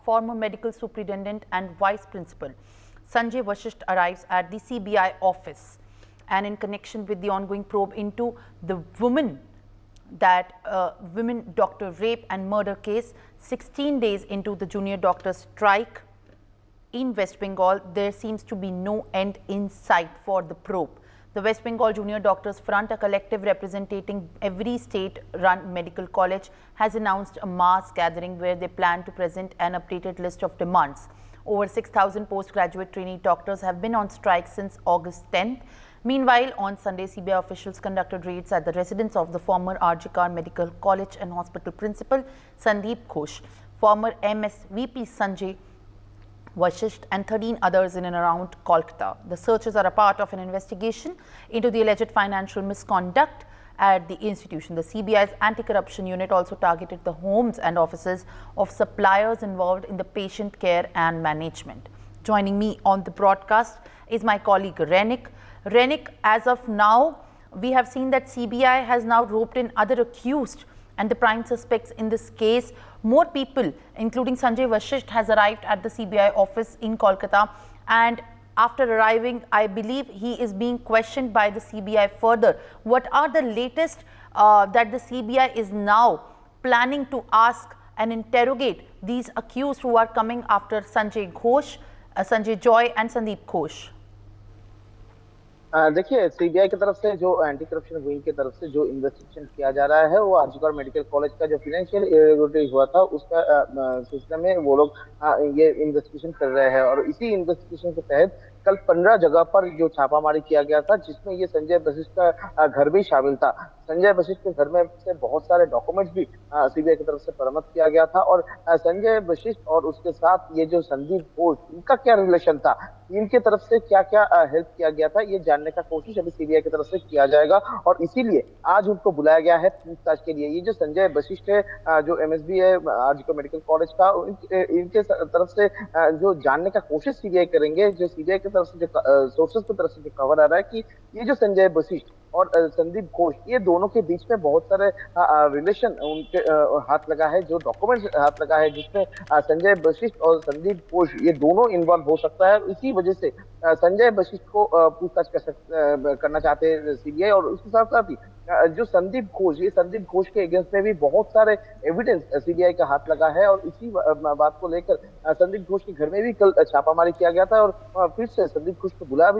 former medical superintendent and vice principal Sanjay Vashisht arrives at the CBI office, and in connection with the ongoing probe into the women doctor rape and murder case, 16 days into the junior doctor strike in West Bengal, there seems to be no end in sight for the probe. The West Bengal Junior Doctors Front, a collective representing every state-run medical college, has announced a mass gathering where they plan to present an updated list of demands. Over 6,000 postgraduate trainee doctors have been on strike since August 10th. Meanwhile, on Sunday, CBI officials conducted raids at the residence of the former RG Kar Medical College and Hospital principal Sandeep Ghosh, former MSVP Sanjay Vashisht and 13 others in and around Kolkata. The searches are a part of an investigation into the alleged financial misconduct at the institution. The CBI's anti-corruption unit also targeted the homes and offices of suppliers involved in the patient care and management. Joining me on the broadcast is my colleague Renik. Renik, as of now, we have seen that CBI has now roped in other accused and the prime suspects in this case. More people, including Sanjay Vashisht, has arrived at the CBI office in Kolkata, and after arriving, I believe he is being questioned by the CBI further. What are the latest that the CBI is now planning to ask and interrogate these accused who are coming after Sanjay Ghosh, Sanjay Joy and Sandeep Ghosh? देखिए, CBI की तरफ से जो anti corruption wing की तरफ से जो investigation किया जा रहा है, वो आरजी कर मेडिकल कॉलेज का जो फाइनेंशियल इरेगुलरिटी हुआ था उसका सिलसिले में वो लोग ये इन्वेस्टिगेशन कर रहे हैं। और इसी इन्वेस्टिगेशन के तहत कल 15 जगह पर जो छापामारी किया गया था, जिसमें ये संजय वशिष्ठ का घर भी शामिल था। संजय वशिष्ठ के घर में से बहुत सारे डॉक्यूमेंट्स भी सीबीआई की तरफ से बरामद किया गया था। और संजय वशिष्ठ और उसके साथ ये जो संदीप घोष, इनका क्या रिलेशन था, इनके तरफ से क्या क्या हेल्प किया गया था, ये जानने का कोशिश अभी सीबीआई की तरफ से किया जाएगा। और इसीलिए आज उनको बुलाया गया है पूछताछ के लिए। ये जो संजय वशिष्ठ है, जो एमएसबी है आरजी कर मेडिकल कॉलेज का, इनके तरफ से जो जानने का कोशिश सीबीआई करेंगे। जो सीबीआई की तरफ से जो सोर्सेस की तरफ से जो खबर आ रहा है कि ये जो संजय वशिष्ठ और संदीप घोष, ये दोनों के बीच में बहुत सारे रिलेशन उनके हाथ लगा है, जो डॉक्यूमेंट्स हाथ लगा है, जिसमें संजय वशिष्ठ और संदीप घोष ये दोनों इन्वॉल्व हो सकता है। इसी वजह से संजय वशिष्ठ को पूछताछ करना चाहते हैं सीबीआई। और उसके साथ साथ ही जो संदीप घोष के अगेंस्ट में भी बहुत सारे एविडेंस सीबीआई का हाथ लगा है। और इसी बात को लेकर संदीप घोष के घर में भी कल छापामारी किया गया था। और फिर से संदीप घोष को बुलाया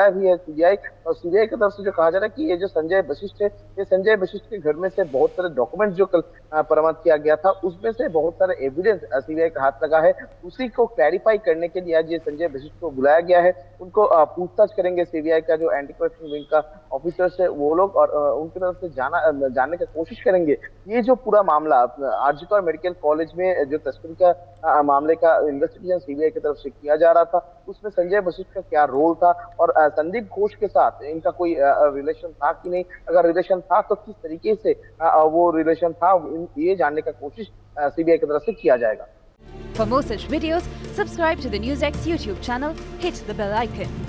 भी है सीबीआई। और सीबीआई की तरफ से जो कहा जा रहा है कि ये जो संजय वशिष्ठ है, ये संजय वशिष्ठ के घर में से बहुत सारे डॉक्यूमेंट जो कल बरामद किया गया था, उसमें से बहुत सारे एविडेंस सीबीआई का हाथ लगा है। उसी को क्लैरिफाई करने के लिए आज ये संजय वशिष्ठ को बुलाया गया है। उनको पूछताछ करेंगे सीबीआई का जो एंटी करप्शन विंग का ऑफिसर्स है वो लोग, और उनकी तरफ से जानने की कोशिश करेंगे ये जो पूरा मामला आरजी कर मेडिकल कॉलेज में जो तस्करी का मामले का इन्वेस्टिगेशन सीबीआई की तरफ से किया जा रहा था, उसमें संजय वशिष्ठ का क्या रोल था और संदीप घोष के साथ इनका कोई रिलेशन था कि नहीं, अगर रिलेशन था तो किस तरीके से वो रिलेशन था, ये जानने का कोशिश सीबीआई की तरफ से किया जाएगा। For more such videos, subscribe to the NewsX YouTube channel, hit the bell icon.